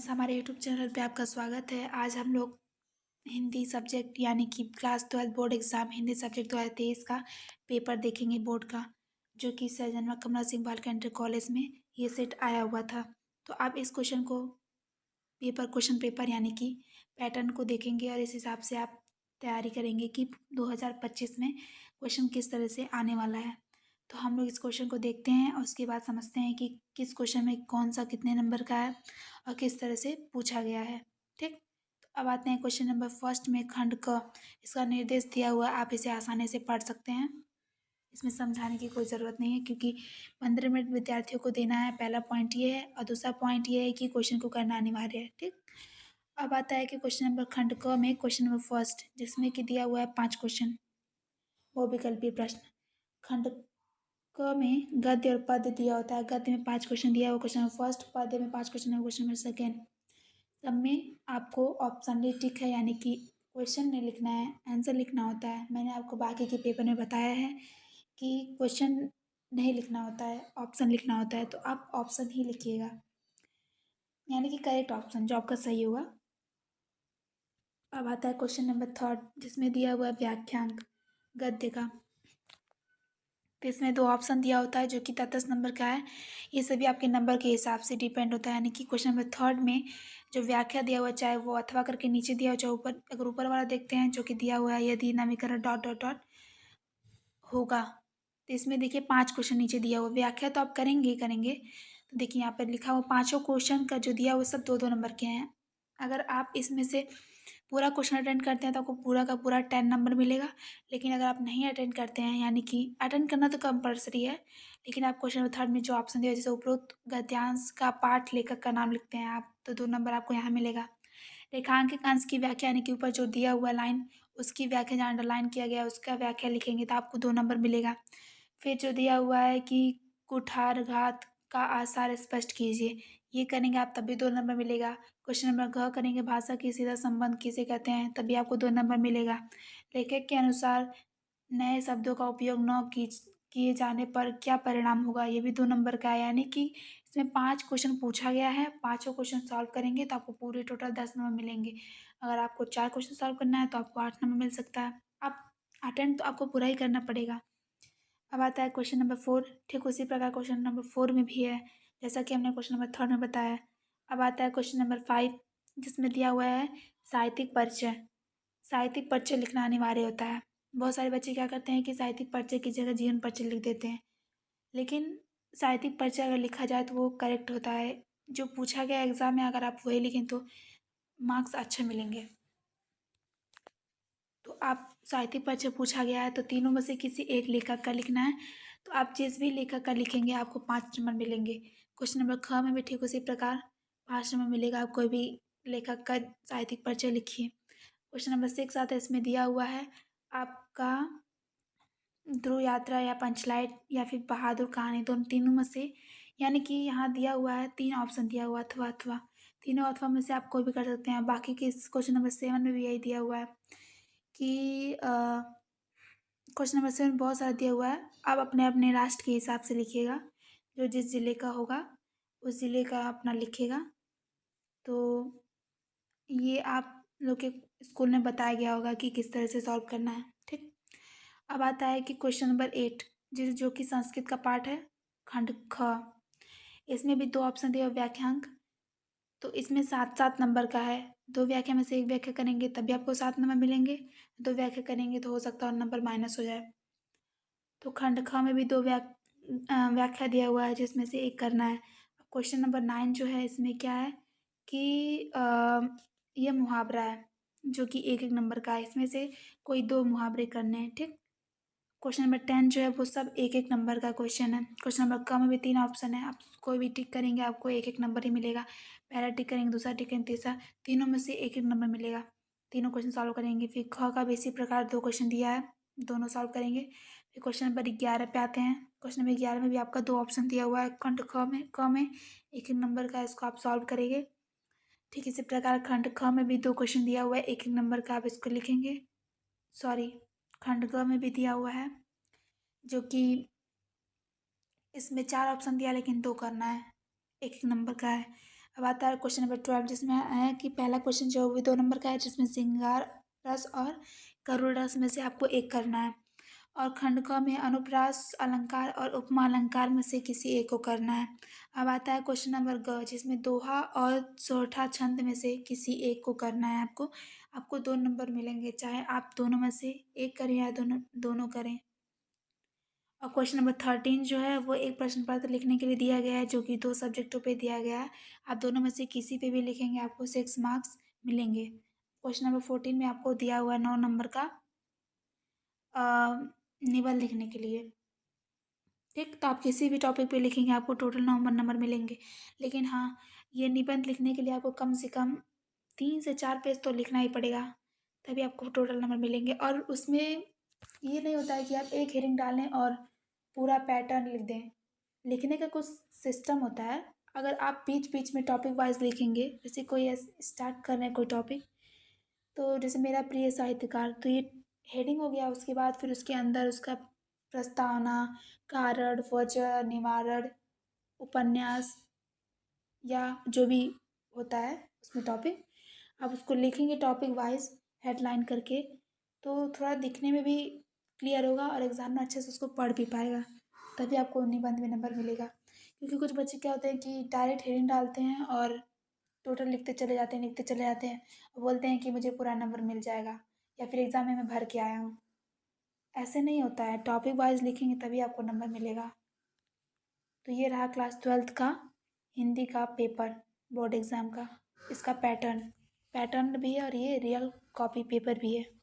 Friends, हमारे YouTube channel पे आपका स्वागत है। आज हम लोग हिंदी सब्जेक्ट यानी कि class 12 board exam Hindi subject 2023 का पेपर देखेंगे बोर्ड का, जो कि सर जनरल कमला सिंह बालिका इंटर कॉलेज में ये सेट आया हुआ था। तो आप इस क्वेश्चन को क्वेश्चन पेपर यानी कि पैटर्न को देखेंगे और इस हिसाब से आप तैयारी करेंगे कि 2025 में क्वेश्चन किस तरह से आने वाला है। तो हम लोग इस क्वेश्चन को देखते हैं और उसके बाद समझते हैं कि किस क्वेश्चन में कौन सा कितने नंबर का है और किस तरह से पूछा गया है। ठीक, तो अब आते हैं क्वेश्चन नंबर फर्स्ट में खंड क। इसका निर्देश दिया हुआ है, आप इसे आसानी से पढ़ सकते हैं। इसमें समझाने की कोई ज़रूरत नहीं है क्योंकि 15 मिनट विद्यार्थियों को देना है। पहला पॉइंट ये है और दूसरा पॉइंट ये है कि क्वेश्चन को करना अनिवार्य है। ठीक, अब आता है कि क्वेश्चन नंबर खंड क में क्वेश्चन नंबर फर्स्ट, जिसमें कि दिया हुआ है 5 क्वेश्चन, वो विकल्पीय प्रश्न। खंड क में गद्य और पद्य दिया होता है। गद्य में 5 क्वेश्चन दिया हुआ क्वेश्चन नंबर फर्स्ट, पद्य में 5 क्वेश्चन है क्वेश्चन नंबर सेकेंड। सब में आपको ऑप्शन डी टिक है, यानी कि क्वेश्चन नहीं लिखना है, आंसर लिखना होता है। मैंने आपको बाकी के पेपर में बताया है कि क्वेश्चन नहीं लिखना होता है, ऑप्शन लिखना होता है, तो आप ऑप्शन ही लिखिएगा, यानी कि करेक्ट ऑप्शन जो आपका सही होगा। अब आता है क्वेश्चन नंबर थर्ड, जिसमें दिया हुआ है व्याख्यांक गद्य का। तो इसमें 2 ऑप्शन दिया होता है जो कि 10-10 नंबर का है। ये सभी आपके नंबर के हिसाब से डिपेंड होता है, यानी कि क्वेश्चन नंबर थर्ड में जो व्याख्या दिया हुआ है, चाहे वो अथवा करके नीचे दिया हो, चाहे ऊपर, अगर ऊपर वाला देखते हैं जो कि दिया हुआ है यदि नामीकरण डॉट डॉट डॉट होगा, तो इसमें देखिए 5 क्वेश्चन नीचे दिया हुआ। व्याख्या तो आप करेंगे ही करेंगे। तो देखिए यहाँ पर लिखा हुआ पाँचों क्वेश्चन का जो दिया हुआ सब 2-2 नंबर के हैं। अगर आप इसमें से पूरा क्वेश्चन अटेंड करते हैं तो आपको पूरा का पूरा 10 नंबर मिलेगा। लेकिन अगर आप नहीं अटेंड करते हैं, यानी कि अटेंड करना तो कंपल्सरी है, लेकिन आप क्वेश्चन नंबर थर्ड में जो ऑप्शन दिया है, जैसे उपरोक्त गद्यांश का पाठ लेखक का नाम लिखते हैं आप, तो 2 नंबर आपको यहाँ मिलेगा। रेखांकित अंश की व्याख्या, यानी कि ऊपर जो दिया हुआ लाइन उसकी व्याख्या जहाँ अंडरलाइन किया गया है उसका व्याख्या लिखेंगे तो आपको 2 नंबर मिलेगा। फिर जो दिया हुआ है कि कुठारघात का आसार स्पष्ट कीजिए, ये करेंगे आप तब भी 2 नंबर मिलेगा। क्वेश्चन नंबर घ करेंगे भाषा की सीधा संबंध किसे कहते हैं, तभी आपको 2 नंबर मिलेगा। लेखक के अनुसार नए शब्दों का उपयोग न किए जाने पर क्या परिणाम होगा, ये भी 2 नंबर का है। यानी कि इसमें 5 क्वेश्चन पूछा गया है, पाँचों क्वेश्चन सॉल्व करेंगे तो आपको पूरे टोटल 10 नंबर मिलेंगे। अगर आपको 4 क्वेश्चन सॉल्व करना है तो आपको 8 नंबर मिल सकता है। आप अटेम्प्ट तो आपको पूरा ही करना पड़ेगा। अब आता है क्वेश्चन नंबर 4। ठीक उसी प्रकार क्वेश्चन नंबर 4 में भी है, जैसा कि हमने क्वेश्चन नंबर थर्ड में बताया। अब आता है क्वेश्चन नंबर 5, जिसमें दिया हुआ है साहित्यिक परिचय। साहित्यिक परिचय लिखना अनिवार्य होता है। बहुत सारे बच्चे क्या करते हैं कि साहित्यिक परिचय की जगह जीवन परिचय लिख देते हैं, लेकिन साहित्यिक परिचय अगर लिखा जाए तो वो करेक्ट होता है। जो पूछा गया एग्जाम में अगर आप वही लिखें तो मार्क्स अच्छे मिलेंगे। तो आप साहित्यिक परिचय पूछा गया है तो तीनों में से किसी एक लेखक का लिखना है, तो आप जिस भी लेखक का लिखेंगे आपको 5 नंबर मिलेंगे। क्वेश्चन नंबर ख में भी ठीक उसी प्रकार 5 नंबर मिलेगा। आप कोई भी लेखक का साहित्यिक परिचय लिखिए। क्वेश्चन नंबर 6 आता है, इसमें दिया हुआ है आपका ध्रुव यात्रा या पंचलाइट या फिर बहादुर कहानी, दोनों तीनों में से, यानी कि यहाँ दिया हुआ है 3 ऑप्शन दिया हुआ अथवा अथवा, तीनों अथवा में से आप कोई भी कर सकते हैं। बाकी के इस क्वेश्चन नंबर 7 में भी यही दिया हुआ है कि क्वेश्चन नंबर 7 बहुत सारा दिया हुआ है। आप अपने अपने राष्ट्र के हिसाब से लिखिएगा, जो जिस ज़िले का होगा उस ज़िले का अपना लिखिएगा। तो ये आप लोग के स्कूल में बताया गया होगा कि किस तरह से सॉल्व करना है। ठीक, अब आता है कि क्वेश्चन नंबर 8, जो कि संस्कृत का पार्ट है, खंड ख। इसमें भी 2 ऑप्शन दिए व्याख्यांक, तो इसमें 7-7 नंबर का है। 2 व्याख्या में से एक व्याख्या करेंगे तभी आपको 7 नंबर मिलेंगे। 2 व्याख्या करेंगे तो हो सकता है और नंबर माइनस हो जाए। तो खंड ख में भी 2 व्याख्या दिया हुआ है, जिसमें से एक करना है। क्वेश्चन नंबर 9 जो है, इसमें क्या है कि ये मुहावरा है जो कि 1-1 नंबर का है। इसमें से कोई 2 मुहावरे करने हैं। ठीक, क्वेश्चन नंबर 10 जो है वो सब 1-1 नंबर का क्वेश्चन है। क्वेश्चन नंबर क में भी 3 ऑप्शन है, आप कोई भी टिक करेंगे आपको 1-1 नंबर ही मिलेगा। पहला टिक करेंगे, दूसरा टिक करेंगे, तीसरा, तीनों में से 1-1 नंबर मिलेगा। तीनों क्वेश्चन सॉल्व करेंगे। फिर ख का भी इसी प्रकार 2 क्वेश्चन दिया है, दोनों सॉल्व करेंगे। फिर क्वेश्चन नंबर 11 पे आते हैं। क्वेश्चन नंबर 11 में भी आपका 2 ऑप्शन दिया हुआ है, खंड क में 1-1 नंबर का, इसको आप सॉल्व करेंगे। ठीक इसी प्रकार खंड ख में भी 2 क्वेश्चन दिया हुआ है 1-1 नंबर का, आप इसको लिखेंगे। सॉरी, खंड ग में भी दिया हुआ है, जो कि इसमें 4 ऑप्शन दिया लेकिन 2 करना है, 1-1 नंबर का है। अब आता है क्वेश्चन नंबर 12, जिसमें है कि पहला क्वेश्चन जो वो 2 नंबर का है, जिसमें श्रृंगार रस और करुण रस में से आपको एक करना है। और खंड क में अनुप्रास अलंकार और उपमा अलंकार में से किसी एक को करना है। अब आता है क्वेश्चन नंबर ग, जिसमें दोहा और सोरठा छंद में से किसी एक को करना है आपको। आपको 2 नंबर मिलेंगे, चाहे आप दोनों में से एक करें या दोनों दोनों करें। और क्वेश्चन नंबर 13 जो है वो एक प्रश्न पत्र लिखने के लिए दिया गया है, जो कि 2 सब्जेक्टों पे दिया गया है। आप दोनों में से किसी पे भी लिखेंगे, आपको 6 मार्क्स मिलेंगे। क्वेश्चन नंबर 14 में आपको दिया हुआ है 9 नंबर का निबंध लिखने के लिए। ठीक, तो आप किसी भी टॉपिक पे लिखेंगे, आपको टोटल 9 नंबर मिलेंगे। लेकिन हाँ, ये निबंध लिखने के लिए आपको कम से कम 3 से 4 पेज तो लिखना ही पड़ेगा, तभी आपको टोटल नंबर मिलेंगे। और उसमें ये नहीं होता है कि आप एक हेडिंग डालें और पूरा पैटर्न लिख दें। लिखने का कुछ सिस्टम होता है। अगर आप बीच बीच में टॉपिक वाइज लिखेंगे, जैसे कोई स्टार्ट कर रहे हैं कोई टॉपिक, तो जैसे मेरा प्रिय साहित्यकार, तो ये हेडिंग हो गया। उसके बाद फिर उसके अंदर उसका प्रस्तावना, कारण, वजह, निवारण, उपन्यास या जो भी होता है उसमें टॉपिक, आप उसको लिखेंगे टॉपिक वाइज हेडलाइन करके, तो थोड़ा दिखने में भी क्लियर होगा और एग्जाम में अच्छे से उसको पढ़ भी पाएगा, तभी आपको निबंध में नंबर मिलेगा। क्योंकि कुछ बच्चे क्या होते हैं कि डायरेक्ट हेडिंग डालते हैं और टोटल लिखते चले जाते हैं, लिखते चले जाते हैं, और बोलते हैं कि मुझे पूरा नंबर मिल जाएगा या फिर एग्ज़ाम में मैं भर के आया हूँ। ऐसे नहीं होता है, टॉपिक वाइज लिखेंगे तभी आपको नंबर मिलेगा। तो ये रहा क्लास 12th का हिंदी का पेपर, बोर्ड एग्ज़ाम का। इसका पैटर्न पैटर्न भी है और ये रियल कॉपी पेपर भी है।